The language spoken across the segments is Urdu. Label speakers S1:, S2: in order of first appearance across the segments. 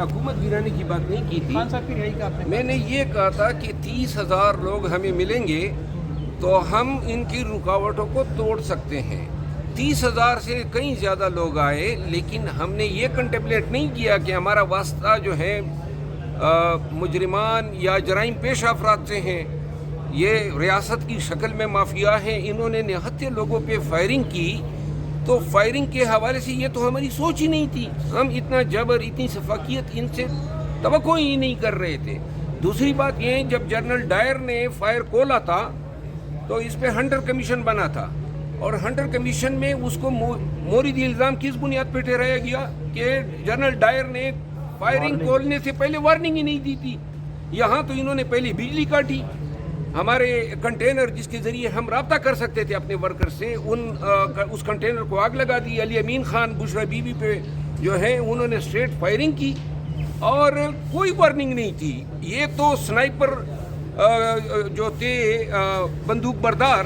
S1: حکومت گرانے کی بات نہیں کی تھی.
S2: خان صاحب کی رہائی کا آپ نے
S1: میں نے یہ کہا تھا کہ 30,000 لوگ ہمیں ملیں گے تو ہم ان کی رکاوٹوں کو توڑ سکتے ہیں. 30,000 سے کئی زیادہ لوگ آئے، لیکن ہم نے یہ کنٹمپلیٹ نہیں کیا کہ ہمارا واسطہ جو ہے مجرمان یا جرائم پیش افراد سے ہیں. یہ ریاست کی شکل میں مافیا ہیں. انہوں نے نہتے لوگوں پہ فائرنگ کی، تو فائرنگ کے حوالے سے یہ تو ہماری سوچ ہی نہیں تھی. ہم اتنا جبر، اتنی شفاقیت ان سے توقع ہی نہیں کر رہے تھے. دوسری بات یہ، جب جنرل ڈائر نے فائر کھولا تھا تو اس پہ ہنٹر کمیشن بنا تھا، اور ہنٹر کمیشن میں اس کو موردی الزام کس بنیاد پہ ٹھہرایا گیا کہ جنرل ڈائر نے فائرنگ کھولنے سے پہلے وارننگ ہی نہیں دی تھی. یہاں تو انہوں نے پہلے بجلی کاٹی. ہمارے کنٹینر جس کے ذریعے ہم رابطہ کر سکتے تھے اپنے ورکر سے، اس کنٹینر کو آگ لگا دی. علی امین خان بشرا بی بی پہ جو ہے انہوں نے اسٹریٹ فائرنگ کی اور کوئی وارننگ نہیں تھی. یہ تو سنائپر جو تھے بندوق بردار،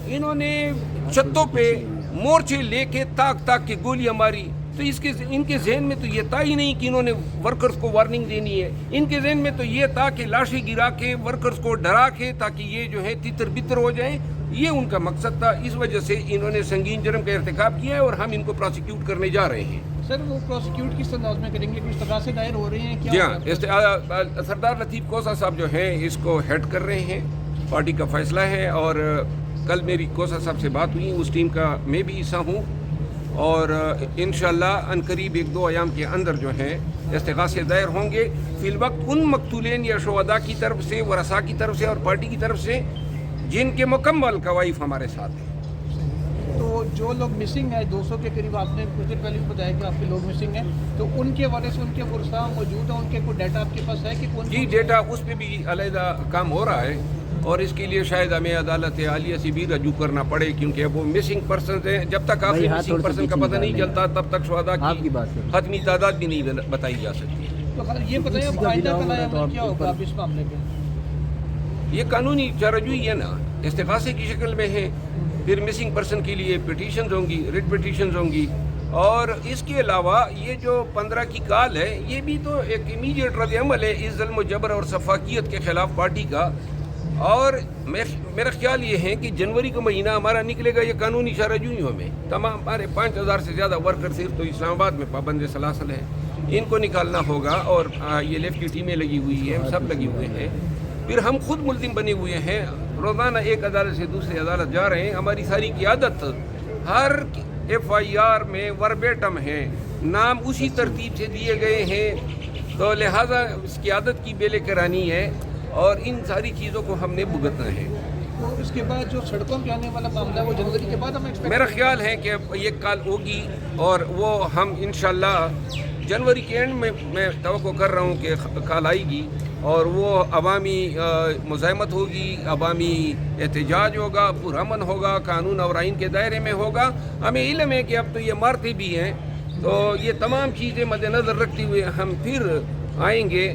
S1: انہوں نے چھتوں پہ مورچے لے کے تاک کے گولیاں ماری. تو ان کے ذہن میں تو یہ تھا ہی نہیں کہ انہوں نے ورکرز کو وارننگ دینی ہے. ان کے ذہن میں تو یہ تھا کہ لاشیں گرا کے ورکرز کو ڈرا کے تاکہ یہ جو ہے تتر بتر ہو جائیں. یہ ان کا مقصد تھا. اس وجہ سے انہوں نے سنگین جرم کا ارتکاب کیا ہے اور ہم ان کو پروسیکیوٹ کرنے جا رہے ہیں.
S2: سر وہ پروسیکیوٹ کس انداز میں کریں گے؟ کچھ تقاضے دائر ہو رہے ہیں کیا؟
S1: جی ہاں، سردار لطیف کوسا صاحب جو ہیں اس کو ہیڈ کر رہے ہیں. پارٹی کا فیصلہ ہے، اور کل میری کوسا صاحب سے بات ہوئی. اس ٹیم کا میں بھی حصہ ہوں، اور انشاءاللہ عنقریب 1-2 ایام کے اندر جو ہیں استغاثے دائر ہوں گے. فی الوقت ان مقتولین یا شہداء کی طرف سے، ورثاء کی طرف سے اور پارٹی کی طرف سے جن کے مکمل کوائف ہمارے ساتھ ہیں.
S2: تو جو لوگ مسنگ ہیں 200 کے قریب، آپ نے کچھ دیر پہلے بھی بتایا کہ آپ کے لوگ مسنگ ہیں، تو ان کے وارث، ان کے ورثاء موجود ہیں؟ ان کے کوئی ڈیٹا آپ کے پاس ہے کہ کون؟
S1: جی، ڈیٹا اس پہ بھی علیحدہ کام ہو رہا ہے، اور اس کے لیے شاید ہمیں عدالت عالیہ سے بھی رجوع کرنا پڑے، کیونکہ وہ مسنگ پرسنز ہیں. جب تک آپ مسنگ پرسن کا پتہ نہیں چلتا تب تک شہداء کی حتمی تعداد بھی نہیں بتائی جا سکتی.
S2: تو یہ بتائیں آئندہ کا نیا عمل کیا ہوگا آپ اس معاملے پہ؟
S1: یہ قانونی چارجوئی ہے نا، استغاثے کی شکل میں ہے. پھر مسنگ پرسن کے لیے پٹیشنز ہوں گی، ریٹ پٹیشنز ہوں گی. اور اس کے علاوہ یہ جو 15 کی کال ہے، یہ بھی تو ایک امیڈیٹ رد عمل ہے اس ظلم و جبر اور شفاقیت کے خلاف پارٹی کا. اور میرا خیال یہ ہے کہ جنوری کا مہینہ ہمارا نکلے گا یہ قانونی چارجوئیوں میں. تمام ہمارے 5,000 سے زیادہ ورکر صرف تو اسلام آباد میں پابند سلاسل ہیں، ان کو نکالنا ہوگا. اور یہ لیفٹ کی ٹیمیں لگی ہوئی ہیں، سب لگے ہوئے ہیں. پھر ہم خود ملزم بنے ہوئے ہیں، روزانہ ایک عدالت سے دوسری عدالت جا رہے ہیں. ہماری ساری قیادت ہر FIR میں وربیٹم ہے، نام اسی ترتیب سے دیے گئے ہیں. تو لہٰذا اس قیادت کی بیلے کرانی ہے، اور ان ساری چیزوں کو ہم نے بھگتنا ہے.
S2: تو اس کے بعد جو سڑکوں پہ آنے والا معاملہ ہے وہ جنوری کے بعد ہم ایکسپیکٹ؟
S1: میرا خیال ہے کہ یہ کال ہوگی، اور وہ ہم انشاءاللہ جنوری کے اینڈ میں توقع کر رہا ہوں کہ کال آئے گی، اور وہ عوامی مزاحمت ہوگی، عوامی احتجاج ہوگا، پرامن ہوگا، قانون اور آئین کے دائرے میں ہوگا. ہمیں علم ہے کہ اب تو یہ مارتے بھی ہیں، تو یہ تمام چیزیں مد نظر رکھتے ہوئے ہم پھر آئیں گے.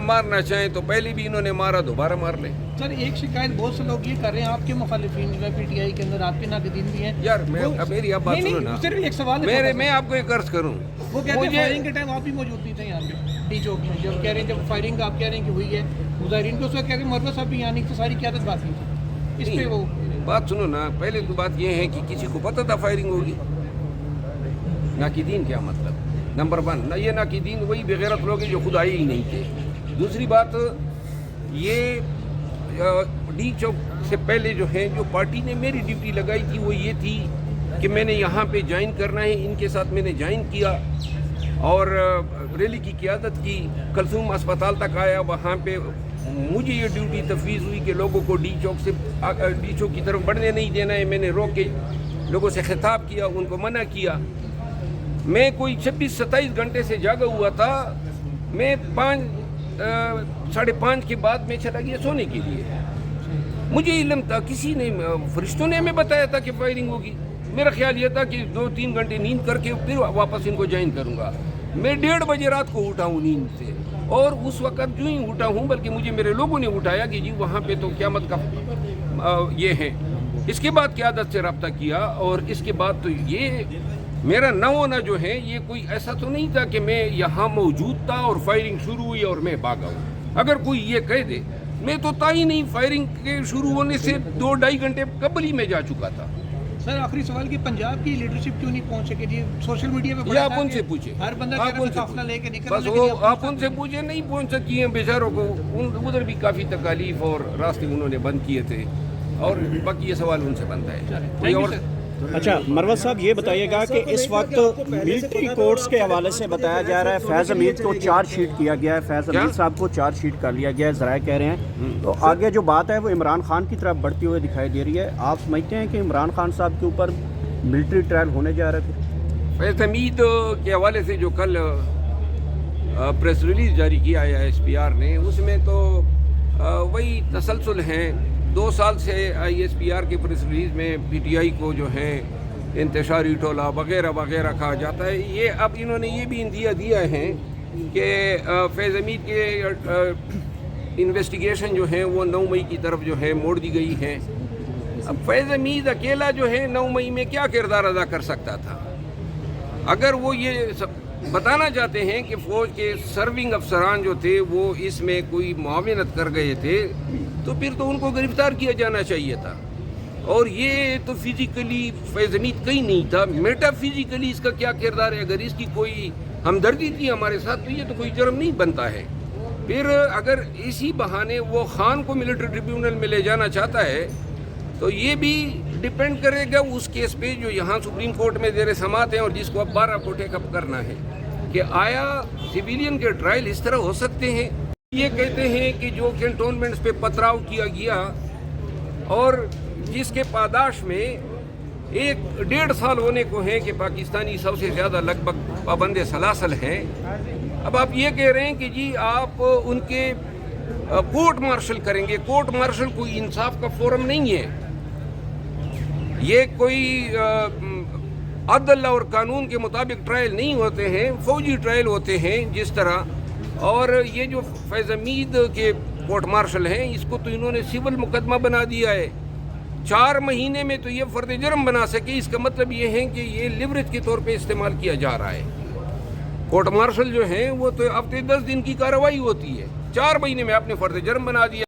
S1: مارنا چاہیں تو پہلے بھی انہوں نے مارا، دوبارہ مار لیں.
S2: سر ایک شکایت بہت سے لوگ یہ کر رہے ہیں، آپ کے مخالفین جو ہے PTI کے اندر، آپ کے ناقدین بھی ہیں.
S1: یار میری آپ بات سنو نا،
S2: صرف ایک سوال ہے،
S1: میں آپ کو ایک عرض کروں.
S2: وہ کہتے ہیں فائرنگ کے ٹائم آپ بھی موجود نہیں تھے یہاں پہ ڈی چوک میں، جب کہہ رہے ہیں جب فائرنگ آپ کہہ رہے ہیں کہ ہوئی ہے مظاہرین کو، اس وقت کہہ رہے ہیں مروہ صاحب بھی یہاں نہیں تھے، ساری قیادت بات نہیں تھی. اس پہ وہ
S1: بات سنو نا. پہلے تو بات یہ ہے کہ کسی کو پتہ تھا فائرنگ ہوگی؟ ناقدین کیا مطلب؟ نمبر 1 نہ، یہ ناقدین وہی بغیرت لوگ ہیں جو خود آئے ہی نہیں تھے. دوسری بات یہ ڈی چوک سے پہلے جو ہے، جو پارٹی نے میری ڈیوٹی لگائی تھی وہ یہ تھی کہ میں نے یہاں پہ جوائن کرنا ہے. ان کے ساتھ میں نے جوائن کیا اور ریلی کی قیادت کی. کلثوم اسپتال تک آیا، وہاں پہ مجھے یہ ڈیوٹی تفویض ہوئی کہ لوگوں کو ڈی چوک کی طرف بڑھنے نہیں دینا ہے. میں نے روک کے لوگوں سے خطاب کیا، ان کو منع کیا. میں کوئی 26-27 گھنٹے سے جاگا ہوا تھا. میں 5:30 کے بعد میں چلا گیا سونے کے لیے. مجھے علم تھا، کسی نے، فرشتوں نے ہمیں بتایا تھا کہ فائرنگ ہوگی. میرا خیال یہ تھا کہ 2-3 گھنٹے نیند کر کے پھر واپس ان کو جوائن کروں گا. میں 1:30 بجے رات کو اٹھا ہوں نیند سے، اور اس وقت جو ہی اٹھا ہوں، بلکہ مجھے میرے لوگوں نے اٹھایا کہ جی وہاں پہ تو قیامت کا یہ ہے. اس کے بعد قیادت سے رابطہ کیا، اور اس کے بعد تو یہ میرا نہ ہونا جو ہے یہ کوئی ایسا تو نہیں تھا کہ میں یہاں موجود تھا اور فائرنگ شروع ہوئی اور میں بھاگا ہوں. اگر کوئی یہ کہہ دے میں تو تا ہی نہیں, فائرنگ کے شروع ہونے سے 2-2.5 گھنٹے قبل ہی میں جا چکا تھا.
S2: سر آخری سوال کہ پنجاب کی لیڈرشپ کیوں نہیں پہنچ سکے؟ جی سوشل میڈیا پہ
S1: یہ آپ ان سے پوچھیں,
S2: ہر بندہ
S1: آپ ان سے
S2: قافلہ لے کے نکل
S1: بس وہ آپ ان سے پوچھیں, نہیں پہنچ سکی ہیں بیچاروں کو. ادھر بھی کافی تکالیف اور راستے انہوں نے بند کیے تھے, اور باقی یہ سوال ان سے بنتا ہے. کوئی اور
S3: اچھا مروت صاحب یہ بتائیے گا کہ اس وقت ملٹری کورٹس کے حوالے سے بتایا جا رہا ہے فیض حمید کو چارج شیٹ کیا گیا ہے, فیض حمید صاحب کو چارج شیٹ کر لیا گیا ہے, ذرائع کہہ رہے ہیں. تو آگے جو بات ہے وہ عمران خان کی طرف بڑھتی ہوئی دکھائی دے رہی ہے. آپ سمجھتے ہیں کہ عمران خان صاحب کے اوپر ملٹری ٹرائل ہونے جا رہے تھے؟
S1: فیض حمید کے حوالے سے جو کل پریس ریلیز جاری کیا ہے ایس پی آر نے, اس میں تو وہی تسلسل ہیں. 2 سال سے آئی ایس پی آر کے پریس ریلیز میں پی ٹی آئی کو جو ہے انتشاری ٹولہ وغیرہ وغیرہ کہا جاتا ہے. یہ اب انہوں نے یہ بھی اندیا دیا ہے کہ فیض حمید کے انویسٹیگیشن جو ہے وہ 9 مئی کی طرف جو ہے موڑ دی گئی ہے. اب فیض حمید اکیلا جو ہے 9 مئی میں کیا کردار ادا کر سکتا تھا؟ اگر وہ یہ بتانا چاہتے ہیں کہ فوج کے سرونگ افسران جو تھے وہ اس میں کوئی معاونت کر گئے تھے, تو پھر تو ان کو گرفتار کیا جانا چاہیے تھا. اور یہ تو فزیکلی فیض حمید کہیں نہیں تھا, میٹا فزیکلی اس کا کیا کردار ہے؟ اگر اس کی کوئی ہمدردی تھی ہمارے ساتھ تو یہ تو کوئی جرم نہیں بنتا ہے. پھر اگر اسی بہانے وہ خان کو ملٹری ٹریبیونل میں لے جانا چاہتا ہے تو یہ بھی ڈیپینڈ کرے گا اس کیس پہ جو یہاں سپریم کورٹ میں زیر سماعت ہیں اور جس کو اب 12 کو ٹیک اپ کرنا ہے, کہ آیا سویلین کے ٹرائل اس طرح ہو سکتے ہیں. یہ کہتے ہیں کہ جو کینٹونمنٹس پہ پتھراؤ کیا گیا اور جس کے پاداش میں 1.5 سال ہونے کو ہیں کہ پاکستانی سب سے زیادہ لگ بھگ پابند سلاسل ہیں, اب آپ یہ کہہ رہے ہیں کہ جی آپ ان کے کورٹ مارشل کریں گے. کورٹ مارشل کوئی انصاف کا فورم نہیں ہے, یہ کوئی عدل اور قانون کے مطابق ٹرائل نہیں ہوتے ہیں, فوجی ٹرائل ہوتے ہیں جس طرح. اور یہ جو فیض حمید کے کورٹ مارشل ہیں اس کو تو انہوں نے سول مقدمہ بنا دیا ہے. 4 مہینے میں تو یہ فرد جرم بنا سکے. اس کا مطلب یہ ہے کہ یہ لیوریج کے طور پہ استعمال کیا جا رہا ہے. کورٹ مارشل جو ہیں وہ تو ہفتے 10 دن کی کارروائی ہوتی ہے, 4 مہینے میں آپ نے فرد جرم بنا دیا.